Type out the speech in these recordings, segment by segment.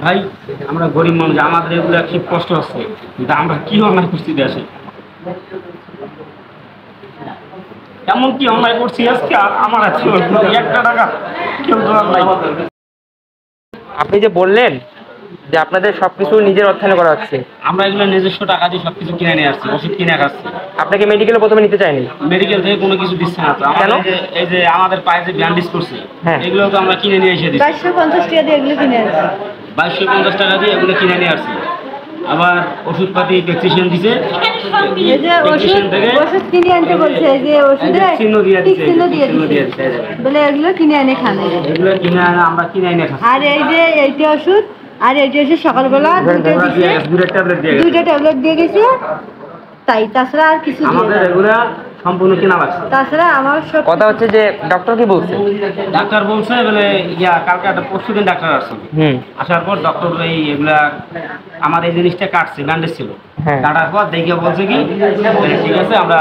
ভাই আমরা গরিব মানুষ, আমাদের এগুলো খুব কষ্ট হচ্ছে, কিন্তু আমরা কি অন্যায় করছি দেশে, এমন কি অন্যায় করছি আজকে আমার একটা টাকা কেউ দেওয়ার নাই। আপনি যে বললেন যে আপনাদের সবকিছু নিজের অর্থায়নে করা হচ্ছে, আমরা এগুলো নিজস্ব টাকা দিয়ে সবকিছু কিনে নিয়ে আসছি, ওষুধ কিনে খাচ্ছি। আপনাকে মেডিকেলে প্রথমে নিতে চাইনি? মেডিকেল থেকে কোনো কিছু দিচ্ছে না তো। কেন? এই যে আমাদের পায়ে যে ব্যান্ডেজ করছে, হ্যাঁ, এগুলো তো আমরা কিনে নিয়ে এসে দিচ্ছি। 2250 টাকা দিয়ে এগুলো কিনে আসছি। 2250 টাকা দিয়ে এগুলো কিনে নিয়ে আসছি। আবার ওষুধপাতি প্রেসক্রিপশন দিছে, এই যে ওষুধ কিনে আনতে বলছে, এই যে ওষুধে চিহ্ন দিয়ে দিচ্ছে, চিহ্ন দিয়ে দিচ্ছে বলে এগুলো কিনে এনে খান। এগুলো কিনে আমরা কিনে এনে খাচ্ছি। আর এই যে এইটা ওষুধ, আর এইটা ওষুধ সকালবেলা দুইটা ট্যাবলেট দিয়ে গেছে, তাই তাছাড়া আর কিছু আমাদের এগুলা সম্পূর্ণ কিনা লাগছে। তাছাড়া আমার সব কথা হচ্ছে যে ডক্টর কি বলছে? ডাক্তার বলছে বলে কালকে একটা পরশুদিন ডাক্তার আসছে, আসার পর ডক্টর এগুলা আমার এই জিনিসটা কাটছে, ব্যান্ডেজ ছিল, কাটার পর দেখে বলছে কি ঠিক আছে, আমরা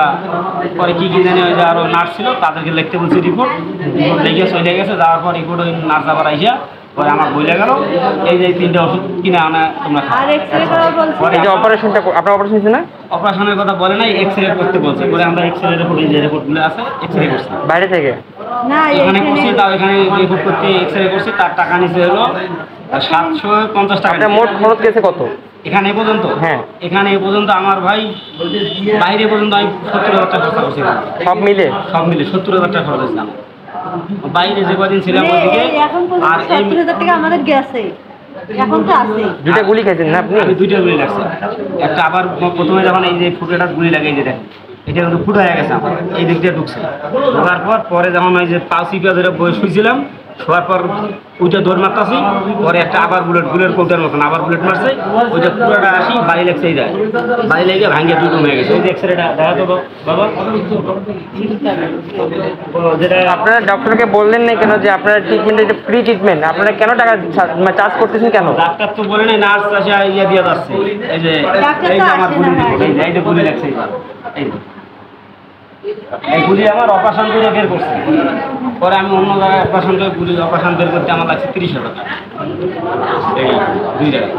পরে কি জানি ওই যে আরো নার্স ছিল তাদেরকে লিখতে বলছি রিপোর্ট দেখে চলে গেছে। যাওয়ার পর রিপোর্ট ওই নার্স আবার আইসা পরে আমার বইলে গেল এই যে 3টা ওষুধ কিনে আনা তোমরা। আর এক্সরে করা বলছে, এই যে অপারেশনটা আপনার অপারেশন হয়েছে না? অপারেশনের কথা বলে নাই, এক্সরে করতে বলছে। পরে আমরা এক্সরে রিপোর্ট, এই যে রিপোর্টগুলো আছে এক্সরে করছি বাইরে থেকে। না এখানে করছি, তাও এখানে রিপোর্ট করতে এক্সরে করছি, তার টাকা নিচে হলো 750 টাকা। আপনার মোট খরচ গেছে কত এখানে এ পর্যন্ত? হ্যাঁ, এখানে এ পর্যন্ত আমার ভাই বাইরে পর্যন্ত আমি 70,000 টাকা খরচা করছি। সব মিলে 70,000 টাকা খরচ হয়েছে আমার। বাইরে যে কদিন ছিলাম ওইদিকে, এখন আর 70,000 টাকা আমাদের গেছে, এখন তো আছে। দুইটা গুলি খেয়েছেন না আপনি? আমি 2টা গুলি লাগছে। একটা আবার প্রথমে যখন এই যে ফুটাটা গুলি লাগে, এই যে দেখেন এটা কিন্তু ফুটা হয়ে গেছে আমার, এই দিক দিয়ে ঢুকছে। ঢোকার পর পরে যখন ওই যে পাও চিপিয়া ধরে বই শুয়েছিলাম, শোয়ার পর ওইটা দৌড় মারতেছি, পরে একটা আবার বুলেট কৌটার মতন আবার বুলেট মারছে, ওইটা পুরোটা আসি বাড়ি লাগছে, এই যায় বাড়ি লেগে ভাঙিয়ে দুটো হয়ে গেছে। ওই যে এক্সরেটা দেখা তো বাবা, যেটা আপনারা ডক্টরকে বললেন না কেন যে আপনার ট্রিটমেন্ট এটা ফ্রি ট্রিটমেন্ট, আপনারা কেন টাকা চার্জ করতেছেন কেন? ডাক্তার তো বলে নাই, নার্স আসে ইয়ে দিয়ে যাচ্ছে। এই যে এই যে আমার গুলি, এই যে গুলি লাগছে, এই গুলি আমার অপারেশন করে বের করছে। পরে আমি অন্য জায়গায় অপারেশন করে অপারেশন বের করতে আমার লাগছে 30,000 টাকা, এই 2 জায়গায়।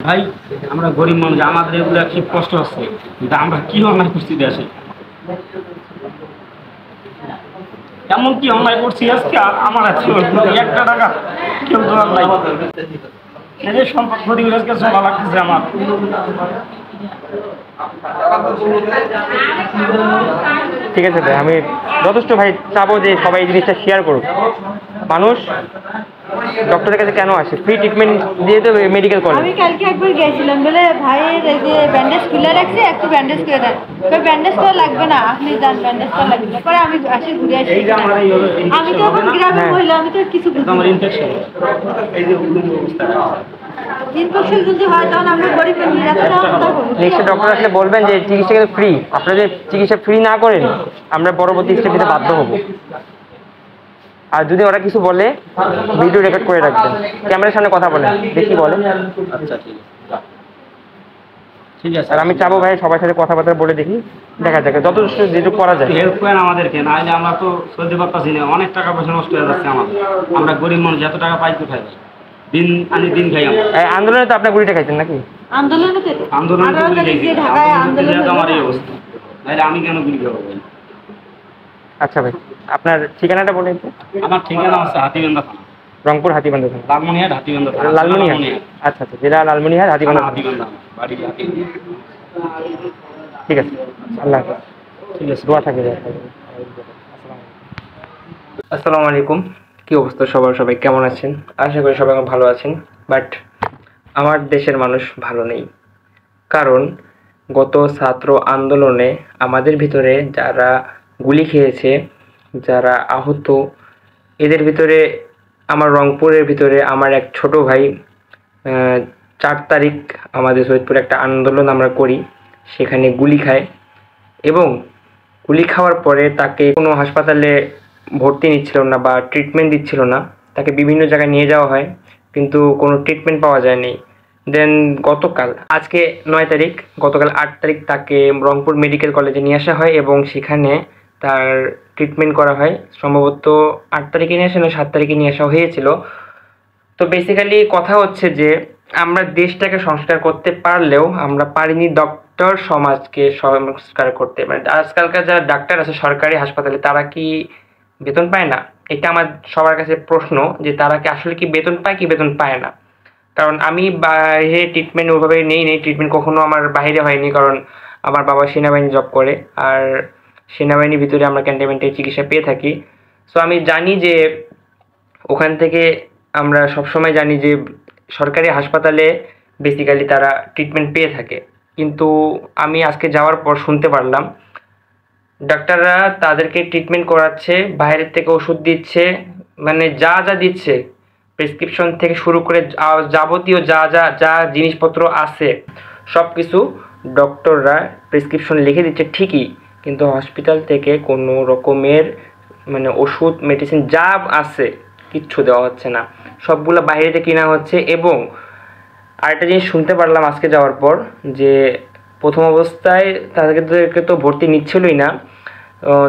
ভাই আমরা গরিব মানুষ, আমাদের এগুলো খুব কষ্ট হচ্ছে, কিন্তু আমরা কি অন্যায় করছি দেশে, এমন কি অন্যায় করছি আজকে আমার একটা টাকা কেউ দেওয়ার নাই। এই যে সম্পদ ক্ষতিগুলো আজকে চলা লাগতেছে আমার। ঠিক আছে ভাই, আমি যথেষ্ট ভাই চাবো যে সবাই এই জিনিসটা শেয়ার করুক। মানুষ ডক্টরের কাছে কেন আসে? ফ্রি ট্রিটমেন্ট দিয়ে তো মেডিকেল কলেজ। আমি কালকে একবার গেছিলাম, বলে ভাইয়ের এই যে ব্যান্ডেজ খুলে রাখছে, একটু ব্যান্ডেজ করে দেন। ব্যান্ডেজ করা লাগবে না, আপনি যান, ব্যান্ডেজ করা লাগবে না। পরে আমি আসি ঘুরে আসি, আমি তো এখন গ্রামের মহিলা, আমি তো কিছু বুঝি না। ইনফেকশন, এই যে অবস্থা, ইনফেকশন যদি হয় তখন আমরা গরিব নেক্সট ডক্টর আসলে বলবেন যে চিকিৎসা কিন্তু ফ্রি, আপনারা যদি চিকিৎসা ফ্রি না করেন আমরা পরবর্তী স্টেপ নিতে বাধ্য হব। আর যদি ওরা কিছু বলে ভিডিও রেকর্ড করে রাখবেন, ক্যামেরার সামনে কথা বলেন, দেখি বলে। আচ্ছা ঠিক আছে। আর আমি চাবো ভাই সবার সাথে কথাবার্তা বলে দেখি, দেখা যাক যথেষ্ট যেটুকু করা যায়। হেল্প করেন আমাদেরকে, নাহলে আমরা তো চলতে পারতাছি না, অনেক টাকা পয়সা নষ্ট হয়ে যাচ্ছে আমাদের। আমরা গরিব মানুষ, এত টাকা পাই কোথায়? দিন আনি দিন খাই আমরা। আন্দোলনে তো আপনার গুলিটা খাইছেন নাকি? আন্দোলনে ঢাকায় আন্দোলনে আমার এই অবস্থা, নাহলে আমি কেন গুলি খাবো? আচ্ছা ভাই, আপনার ঠিকানাটা বলেন তো। আমার ঠিকানা আছে হাতিবান্ধা থানা, রংপুর হাতিবান্ধা থানা, লালমনিরহাট হাতিবান্ধা থানা, লালমনিরহাট। আচ্ছা আচ্ছা, জেলা লালমনিরহাট, হাতিবান্ধা, বাড়ি হাতিবান্ধা। ঠিক আছে, আল্লাহ হাফেজ। ঠিক আছে, দোয়া থাকবে। আসসালামু আলাইকুম, কি অবস্থা সবার? সবাই কেমন আছেন? আশা করি সবাই ভালো আছেন। বাট আমার দেশের মানুষ ভালো নেই, কারণ গত ছাত্র আন্দোলনে আমাদের ভিতরে যারা গুলি খেয়েছে, যারা আহত, এদের ভিতরে আমার রংপুরের ভিতরে আমার এক ছোট ভাই 4 তারিখ আমাদের সৈয়দপুরে একটা আন্দোলন আমরা করি, সেখানে গুলি খায় এবং গুলি খাওয়ার পরে তাকে কোনো হাসপাতালে ভর্তি নিচ্ছিল না বা ট্রিটমেন্ট দিচ্ছিল না, তাকে বিভিন্ন জায়গায় নিয়ে যাওয়া হয় কিন্তু কোনো ট্রিটমেন্ট পাওয়া যায়নি। দেন গতকাল, আজকে 9 তারিখ, গতকাল 8 তারিখ তাকে রংপুর মেডিকেল কলেজে নিয়ে আসা হয় এবং সেখানে তার ট্রিটমেন্ট করা হয়। সম্ভবত 8 তারিখে নিয়ে আসা না 7 তারিখে নিয়ে আসা হয়েছিল। তো বেসিক্যালি কথা হচ্ছে যে আমরা দেশটাকে সংস্কার করতে পারলেও আমরা পারিনি ডক্টর সমাজকে সংস্কার করতে। মানে আজকালকার যারা ডাক্তার আছে সরকারি হাসপাতালে, তারা কি বেতন পায় না? এটা আমার সবার কাছে প্রশ্ন, যে তারা কি আসলে কি বেতন পায় কি বেতন পায় না। কারণ আমি বাইরে ট্রিটমেন্ট ওইভাবে নেই ট্রিটমেন্ট কখনো আমার বাইরে হয়নি, কারণ আমার বাবা সেনাবাহিনী জব করে, আর সেনাবাহিনীর ভিতরে আমরা ক্যান্টনমেন্টে চিকিৎসা পেয়ে থাকি। সো আমি জানি যে ওখান থেকে আমরা সবসময় জানি যে সরকারি হাসপাতালে বেসিক্যালি তারা ট্রিটমেন্ট পেয়ে থাকে। কিন্তু আমি আজকে যাওয়ার পর শুনতে পারলাম ডাক্তাররা তাদেরকে ট্রিটমেন্ট করাচ্ছে, বাইরের থেকে ওষুধ দিচ্ছে, মানে যা যা দিচ্ছে প্রেসক্রিপশন থেকে শুরু করে যাবতীয় যা যা যা জিনিসপত্র আছে সব কিছু ডক্টররা প্রেসক্রিপশন লিখে দিচ্ছে ঠিকই, কিন্তু হসপিটাল থেকে কোনো রকমের মানে ওষুধ মেডিসিন যা আছে কিচ্ছু দেওয়া হচ্ছে না, সবগুলো বাইরে থেকে কেনা হচ্ছে। এবং আরেকটা জিনিস শুনতে পারলাম আজকে যাওয়ার পর, যে প্রথম অবস্থায় তাদেরকে তো ভর্তি নিচ্ছিলই না,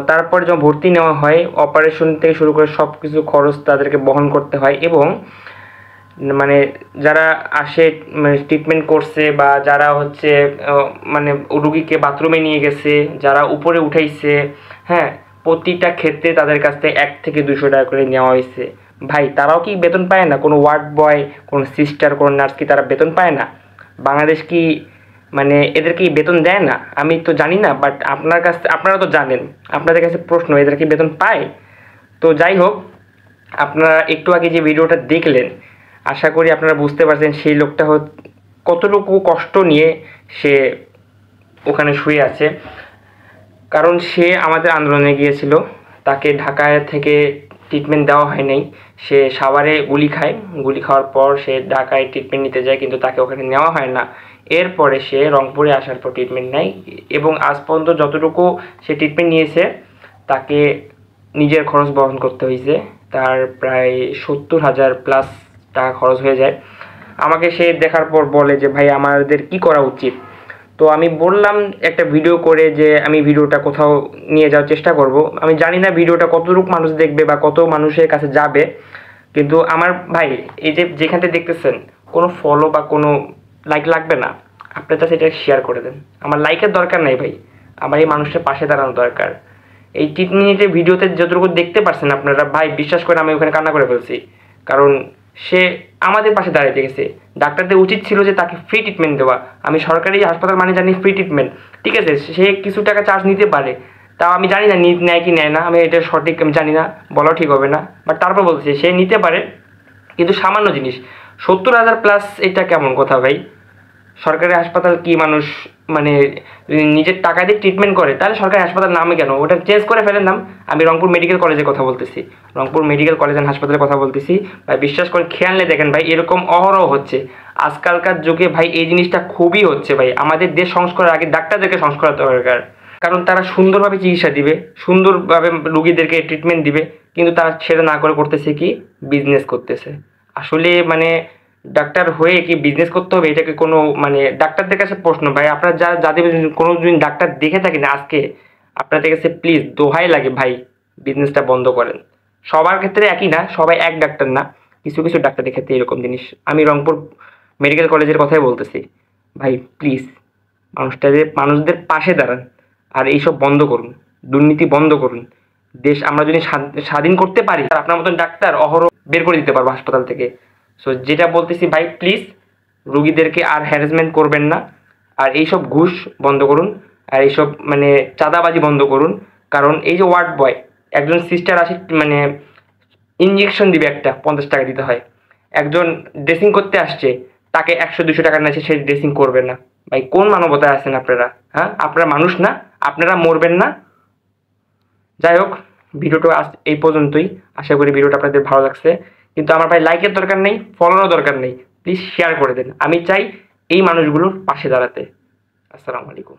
তারপর যখন ভর্তি নেওয়া হয় অপারেশন থেকে শুরু করে সব কিছু খরচ তাদেরকে বহন করতে হয়। এবং মানে যারা আসে মানে ট্রিটমেন্ট করছে বা যারা হচ্ছে মানে রুগীকে বাথরুমে নিয়ে গেছে, যারা উপরে উঠাইছে, হ্যাঁ, প্রতিটা ক্ষেত্রে তাদের কাছ থেকে 1 থেকে 200 টাকা করে নেওয়া হয়েছে। ভাই তারাও কি বেতন পায় না? কোনো ওয়ার্ড বয়, কোনো সিস্টার, কোনো নার্স কি তারা বেতন পায় না? বাংলাদেশ কি মানে এদের কি বেতন দেয় না? আমি তো জানি না, বাট আপনারা তো জানেন, আপনাদের কাছে প্রশ্ন, এদের কি বেতন পায়? তো যাই হোক, আপনারা একটু আগে যে ভিডিওটা দেখলেন, আশা করি আপনারা বুঝতে পারছেন সেই লোকটা কতটুকু কষ্ট নিয়ে সে ওখানে শুয়ে আছে। কারণ সে আমাদের আন্দোলনে গিয়েছিল, তাকে ঢাকায় থেকে ট্রিটমেন্ট দেওয়া হয় নাই, সে সাভারে গুলি খায়, গুলি খাওয়ার পর সে ঢাকায় ট্রিটমেন্ট নিতে যায়, কিন্তু তাকে ওখানে নেওয়া হয় না। এরপরে সে রংপুরে আসার পর ট্রিটমেন্ট নেয়, এবং আজ পর্যন্ত যতটুকু সে ট্রিটমেন্ট নিয়েছে তাকে নিজের খরচ বহন করতে হয়েছে, তার প্রায় 70,000 প্লাস টাকা খরচ হয়ে যায়। আমাকে সে দেখার পর বলে যে ভাই আমাদের কি করা উচিত। তো আমি বললাম একটা ভিডিও করে যে আমি ভিডিওটা কোথাও নিয়ে যাওয়ার চেষ্টা করব। আমি জানি না ভিডিওটা কতটুকু মানুষ দেখবে বা কত মানুষের কাছে যাবে, কিন্তু আমার ভাই এই যে যেখানটা দেখতেছেন কোনো ফলো বা কোনো লাইক লাগবে না, আপনার কাছে এটা শেয়ার করে দেন। আমার লাইকের দরকার নাই ভাই, আমার এই মানুষের পাশে দাঁড়ানো দরকার। এই 3 মিনিটের ভিডিওতে যতটুকু দেখতে পারছেন আপনারা, ভাই বিশ্বাস করে আমি ওখানে কান্না করে ফেলছি, কারণ সে আমাদের পাশে দাঁড়াইতে গেছে। ডাক্তারদের উচিত ছিল যে তাকে ফ্রি ট্রিটমেন্ট দেওয়া। আমি সরকারি হাসপাতাল মানে জানি ফ্রি ট্রিটমেন্ট, ঠিক আছে, সে কিছু টাকা চার্জ নিতে পারে, তাও আমি জানি না নেয় কি নেয় না, আমি এটা সঠিক আমি জানি না, বলাও ঠিক হবে না, বাট তারপর বলছি সে নিতে পারে, কিন্তু সামান্য জিনিস 70,000 প্লাস, এটা কেমন কথা ভাই? সরকারি হাসপাতাল কি মানুষ মানে নিজের টাকা দিয়ে ট্রিটমেন্ট করে? তাহলে সরকারি হাসপাতাল নামে কেন? ওটা চেঞ্জ করে ফেলেন নাম। আমি রংপুর মেডিকেল কলেজের কথা বলতেছি, রংপুর মেডিকেল কলেজ অ্যান্ড হাসপাতালের কথা বলতেছি। ভাই বিশ্বাস করে খেয়াল নিয়ে দেখেন ভাই, এরকম অহরহ হচ্ছে আজকালকার যুগে ভাই, এই জিনিসটা খুবই হচ্ছে ভাই। আমাদের দেশ সংস্কারের আগে ডাক্তারদেরকে সংস্কার দরকার, কারণ তারা সুন্দরভাবে চিকিৎসা দিবে, সুন্দরভাবে রুগীদেরকে ট্রিটমেন্ট দিবে, কিন্তু তারা সেটা না করে করতেছে কি বিজনেস করতেছে। আসলে মানে ডাক্তার হয়ে কি বিজনেস করতে হবে? এটাকে কোনো মানে ডাক্তারদের কাছে প্রশ্ন ভাই, আপনারা যাদের কোনো দিন ডাক্তার দেখে থাকেন আজকে, আপনাদের কাছে প্লিজ দোহাই লাগে ভাই, বিজনেসটা বন্ধ করেন। সবার ক্ষেত্রে একই না, সবাই এক ডাক্তার না, কিছু কিছু ডাক্তারের ক্ষেত্রে এরকম জিনিস। আমি রংপুর মেডিকেল কলেজের কথাই বলতেছি ভাই, প্লিজ মানুষদের পাশে দাঁড়ান, আর এইসব বন্ধ করুন, দুর্নীতি বন্ধ করুন। দেশ আমরা যদি স্বাধীন করতে পারি, আর আপনার মতন ডাক্তার অহরহ বের করে দিতে পারবো হাসপাতাল থেকে। সো যেটা বলতেছি ভাই, প্লিজ রুগীদেরকে আর হ্যারাসমেন্ট করবেন না, আর এইসব ঘুষ বন্ধ করুন, আর এইসব মানে চাঁদাবাজি বন্ধ করুন। কারণ এই যে ওয়ার্ড বয়, একজন সিস্টার আসে মানে ইঞ্জেকশন দিবে, একটা 50 টাকা দিতে হয়। একজন ড্রেসিং করতে আসছে, তাকে 100-200 টাকা নিচ্ছে, সে ড্রেসিং করবে না। ভাই কোন মানবতায় আছেন আপনারা? হ্যাঁ, আপনারা মানুষ না? আপনারা মরবেন না? যাই হোক, ভিডিওটা এই পর্যন্তই। আশা করি ভিডিওটা আপনাদের ভালো লাগছে, কিন্তু আমার ভাই লাইকের দরকার নেই, ফলোরও দরকার নেই, প্লিজ শেয়ার করে দেন। আমি চাই এই মানুষগুলোর পাশে দাঁড়াতে। আসসালামু আলাইকুম।